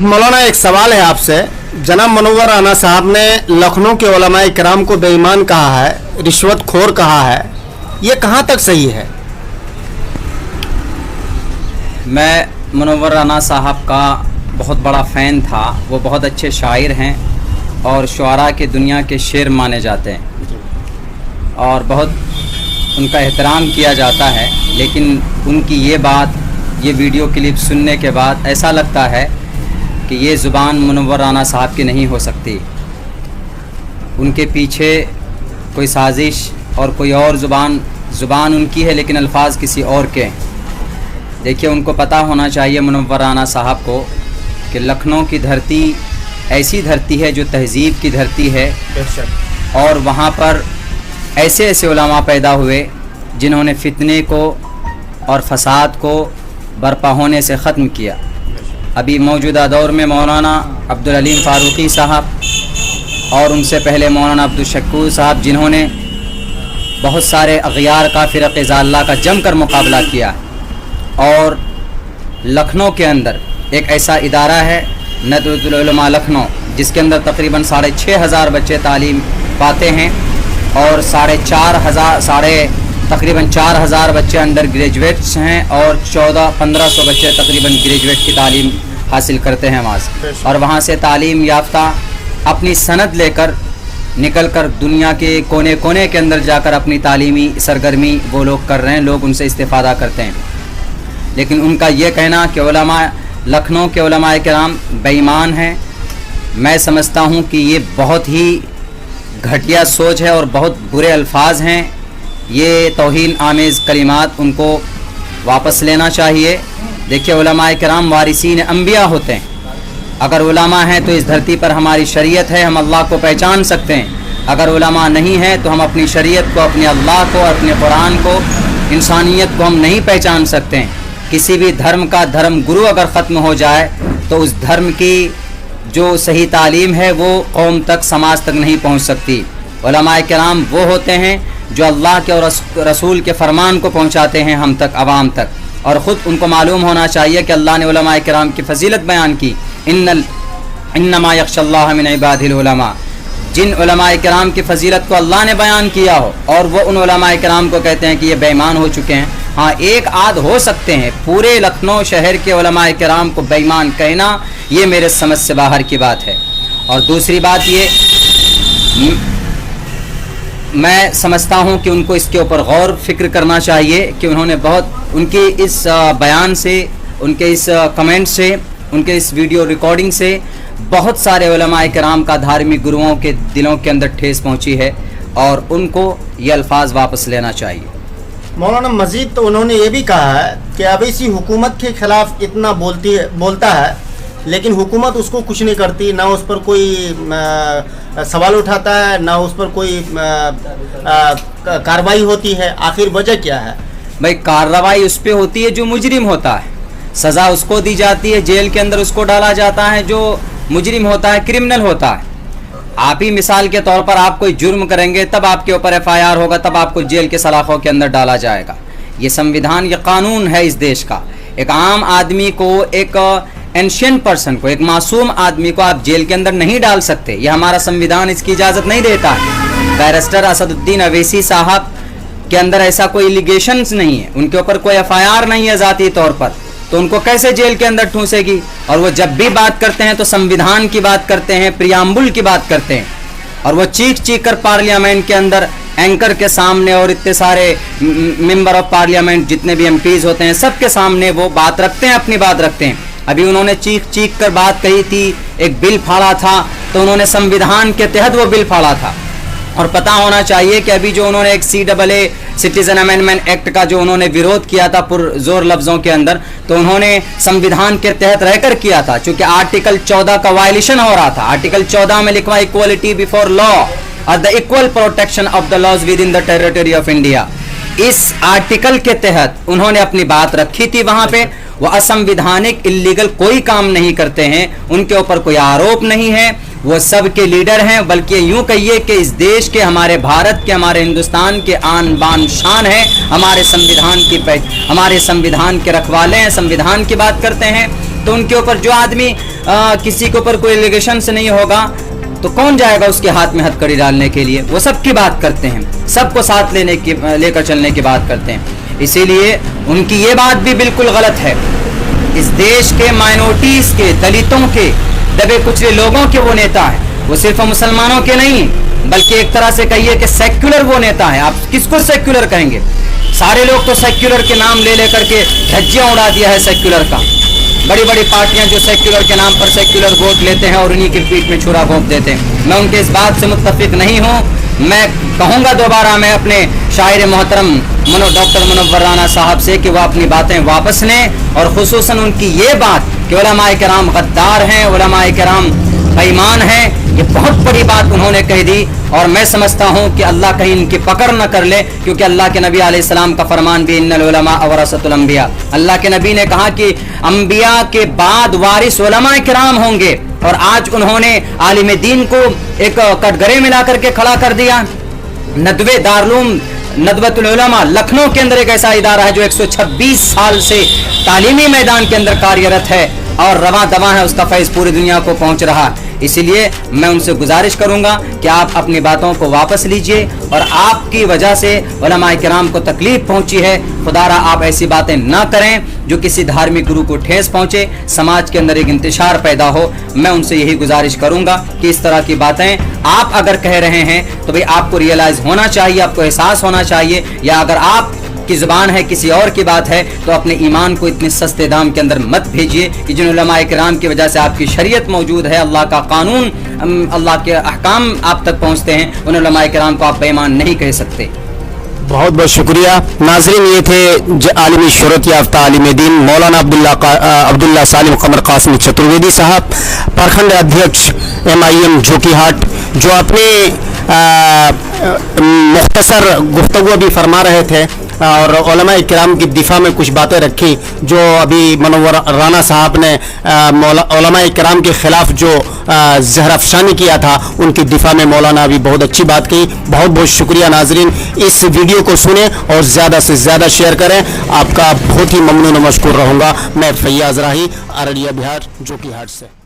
मौलाना एक सवाल है आपसे। जनाब मुनव्वर राना साहब ने लखनऊ के उलमाए किराम को बेईमान कहा है, रिश्वतखोर कहा है, ये कहाँ तक सही है? मैं मुनव्वर राना साहब का बहुत बड़ा फ़ैन था। वो बहुत अच्छे शायर हैं और शुआरा के दुनिया के शेर माने जाते हैं और बहुत उनका एहतराम किया जाता है। लेकिन उनकी ये बात, ये वीडियो क्लिप सुनने के बाद ऐसा लगता है कि ये ज़ुबान मुनव्वर राना साहब की नहीं हो सकती। उनके पीछे कोई साजिश और कोई और ज़ुबान उनकी है, लेकिन अल्फाज किसी और के हैं। देखिए, उनको पता होना चाहिए मुनव्वर राना साहब को कि लखनऊ की धरती ऐसी धरती है जो तहज़ीब की धरती है और वहाँ पर ऐसे ऐसे उलमा पैदा हुए जिन्होंने फितने को और फसाद को बर्पा होने से ख़त्म किया। अभी मौजूदा दौर में मौलाना अब्दुल अलीम फ़ारूक़ी साहब और उनसे पहले मौलाना अब्दुल शकूर साहब, जिन्होंने बहुत सारे अग़यार का फ़िरक़ ज़ाल्ला का जमकर मुकाबला किया। और लखनऊ के अंदर एक ऐसा इदारा है नदवतुल उलमा लखनऊ, जिसके अंदर तकरीबन 6,500 बच्चे तालीम पाते हैं और तकरीबन 4,000 बच्चे अंडर ग्रेजुएट्स हैं और 1400-1500 बच्चे तकरीबन ग्रेजुएट की तालीम हासिल करते हैं वहाँ से। और वहाँ से तालीम याफ्ता अपनी सनद लेकर निकल कर दुनिया के कोने कोने के अंदर जाकर अपनी तालीमी सरगर्मी वो लोग कर रहे हैं, लोग उनसे इस्तिफ़ादा करते हैं। लेकिन उनका ये कहना कि उलमा लखनऊ के उलमाए किराम बेईमान हैं, मैं समझता हूँ कि ये बहुत ही घटिया सोच है और बहुत बुरे अल्फाज हैं। ये तौहीन आमेज़ कलिमात उनको वापस लेना चाहिए। देखिए, उलमाए किराम वारिसीन अंबिया होते हैं। अगर उलमा हैं तो इस धरती पर हमारी शरीयत है, हम अल्लाह को पहचान सकते हैं। अगर उलमा नहीं हैं तो हम अपनी शरीयत को, अपने अल्लाह को, अपने कुरान को, इंसानियत को हम नहीं पहचान सकते हैं। किसी भी धर्म का धर्म गुरु अगर ख़त्म हो जाए तो उस धर्म की जो सही तालीम है वो कौम तक, समाज तक नहीं पहुंच सकती। उलमाए किराम वो होते हैं जो अल्लाह के और रसूल के फरमान को पहुंचाते हैं हम तक, आवाम तक। और ख़ुद उनको मालूम होना चाहिए कि अल्लाह ने उलमाए किराम की फजीलत बयान की, इन्नमा यख्शल्लाह मिन इबादिल उलमा। जिन उलमाए किराम की फजीलत को अल्लाह ने बयान किया हो और वो उन उलमाए किराम को कहते हैं कि ये बेईमान हो चुके हैं। हाँ, एक आध हो सकते हैं, पूरे लखनऊ शहर के उलमाए किराम को बेईमान कहना ये मेरे समझ से बाहर की बात है। और दूसरी बात ये, मैं समझता हूँ कि उनको इसके ऊपर गौर फिक्र करना चाहिए कि उन्होंने बहुत, उनके इस बयान से, उनके इस कमेंट से, उनके इस वीडियो रिकॉर्डिंग से बहुत सारे उलमाए किराम का धार्मिक गुरुओं के दिलों के अंदर ठेस पहुँची है और उनको ये अल्फाज वापस लेना चाहिए। मौलाना मजीद तो उन्होंने ये भी कहा है कि अब इसी हुकूमत के ख़िलाफ़ इतना बोलता है, लेकिन हुकूमत उसको कुछ नहीं करती, ना उस पर कोई सवाल उठाता है, ना उस पर कोई कार्रवाई होती है। आखिर वजह क्या है? भाई, कार्रवाई उस पर होती है जो मुजरिम होता है, सज़ा उसको दी जाती है, जेल के अंदर उसको डाला जाता है जो मुजरिम होता है, क्रिमिनल होता है। आप ही मिसाल के तौर पर आप कोई जुर्म करेंगे तब आपके ऊपर FIR होगा, तब आपको जेल के सलाखों के अंदर डाला जाएगा। ये संविधान, ये कानून है इस देश का। एक आम आदमी को, एक एंशियंट पर्सन को, एक मासूम आदमी को आप जेल के अंदर नहीं डाल सकते। ये हमारा संविधान इसकी इजाज़त नहीं देता है। बैरिस्टर असदुद्दीन अवैसी साहब के अंदर ऐसा कोई एलिगेशंस नहीं है, उनके ऊपर कोई FIR नहीं है ज़ाती तौर पर, तो उनको कैसे जेल के अंदर ठूंसेगी? और वो जब भी बात करते हैं तो संविधान की बात करते हैं, प्रियम्बुल की बात करते हैं, और वो चीख चीख कर पार्लियामेंट के अंदर एंकर के सामने और इतने सारे मेंबर ऑफ पार्लियामेंट जितने भी MPs होते हैं सबके सामने वो बात रखते हैं, अपनी बात रखते हैं। अभी उन्होंने चीख चीख कर बात कही थी, एक बिल फाड़ा था, तो उन्होंने संविधान के तहत वो बिल फाड़ा था। और पता होना चाहिए कि अभी जो उन्होंने एक CAA सिटीजन अमेंडमेंट एक्ट का जो उन्होंने विरोध किया था पुरजोर लफ्ज़ों के अंदर, तो उन्होंने संविधान के तहत रहकर किया था, चूँकि आर्टिकल 14 का वायलेशन हो रहा था। आर्टिकल 14 में लिखा इक्वलिटी बिफोर लॉ और the equal protection of the laws within the territory of India. इस आर्टिकल के तहत उन्होंने अपनी बात रखी थी वहाँ पे। वो असंविधानिक, इल्लीगल कोई काम नहीं करते हैं, उनके ऊपर कोई आरोप नहीं है, वो सब के लीडर हैं। बल्कि यूं कहिए कि इस देश के, हमारे भारत के, हमारे हिंदुस्तान के आन बान शान है, हमारे संविधान के रखवाले हैं, संविधान की बात करते हैं। तो उनके ऊपर जो आदमी किसी के ऊपर कोई एलिगेशन से नहीं होगा तो कौन जाएगा उसके हाथ में हथकड़ी डालने के लिए। वो सबकी बात करते हैं, सबको साथ लेकर चलने की बात करते हैं। इसीलिए उनकी ये बात भी बिल्कुल गलत है। इस देश के माइनॉरिटीज के, दलितों के, दबे कुचले लोगों के वो नेता है। वो सिर्फ मुसलमानों के नहीं बल्कि एक तरह से कहिए कि सेक्युलर वो नेता है। आप किसको सेक्युलर कहेंगे? सारे लोग तो सेक्युलर के नाम ले लेकर के धज्जियां उड़ा दिया है सेक्युलर का। बड़ी बड़ी पार्टियां जो सेक्युलर के नाम पर सेक्युलर वोट लेते हैं और उन्हीं की पीठ में छुरा घोंप देते हैं। मैं उनके इस बात से मुत्तफिक नहीं हूं। मैं कहूंगा दोबारा मैं अपने शायर मोहतरम डॉक्टर मुनव्वर राना साहब से कि वह अपनी बातें वापस लें और खुसूसन उनकी ये बात कि उलमाए किराम गद्दार हैं, उलमाए किराम बेईमान हैं, ये बहुत बड़ी बात उन्होंने कह दी। और मैं समझता हूँ कि अल्लाह कहीं इनकी पकड़ न कर ले, क्योंकि अल्लाह के नबी अलैहिस्सलाम का फरमान भी इन्नल उलमा वरसतुल अंबिया। अल्लाह के नबी ने कहा कि अंबिया के बाद वारिस उलमाए किराम होंगे। और आज उन्होंने आलिम दीन को एक कटघरे में ला करके खड़ा कर दिया। नदवे दारुल नदवतुल उलमा लखनऊ के अंदर एक ऐसा इदारा है जो 126 साल से तालीमी मैदान के अंदर कार्यरत है और रवा दवा है, उसका फैज़ पूरी दुनिया को पहुंच रहा। इसीलिए मैं उनसे गुजारिश करूंगा कि आप अपनी बातों को वापस लीजिए। और आपकी वजह से उलमाए किराम को तकलीफ पहुंची है, खुदारा आप ऐसी बातें ना करें जो किसी धार्मिक गुरु को ठेस पहुंचे, समाज के अंदर एक इंतशार पैदा हो। मैं उनसे यही गुजारिश करूंगा कि इस तरह की बातें आप अगर कह रहे हैं तो भाई आपको रियलाइज होना चाहिए, आपको एहसास होना चाहिए। या अगर आप की जुबान है किसी और की बात है तो अपने ईमान को इतने सस्ते दाम के अंदर मत भेजिए कि जिन उलमाए किराम की वजह से आपकी शरीयत मौजूद है, अल्लाह का कानून, अल्लाह के अहकाम आप तक पहुंचते हैं, उन उलमाए किराम को आप बेईमान नहीं कह सकते। बहुत बहुत शुक्रिया। नाजरीन, ये थे आलिमी शोहरत याफ्ता आलिम दीन मौलाना अब्दुल्ला सालिम कमर कासिम चतुर्वेदी साहब, प्रखंड अध्यक्ष MIM जोकीहाट, जो अपने मुख्तसर गुफ्तगू अभी फरमा रहे थे और उलमा किराम की दिफा में कुछ बातें रखी जो अभी मुनव्वर राना साहब ने उलमा किराम के खिलाफ जो जहर अफशानी किया था उनकी दिफा में मौलाना अभी बहुत अच्छी बात की। बहुत बहुत शुक्रिया। नाजरीन, इस वीडियो को सुने और ज़्यादा से ज़्यादा शेयर करें। आपका बहुत ही ममनून और मशकूर रहूँगा। मैं फैयाज राही, अररिया बिहार, जोकीहाट से।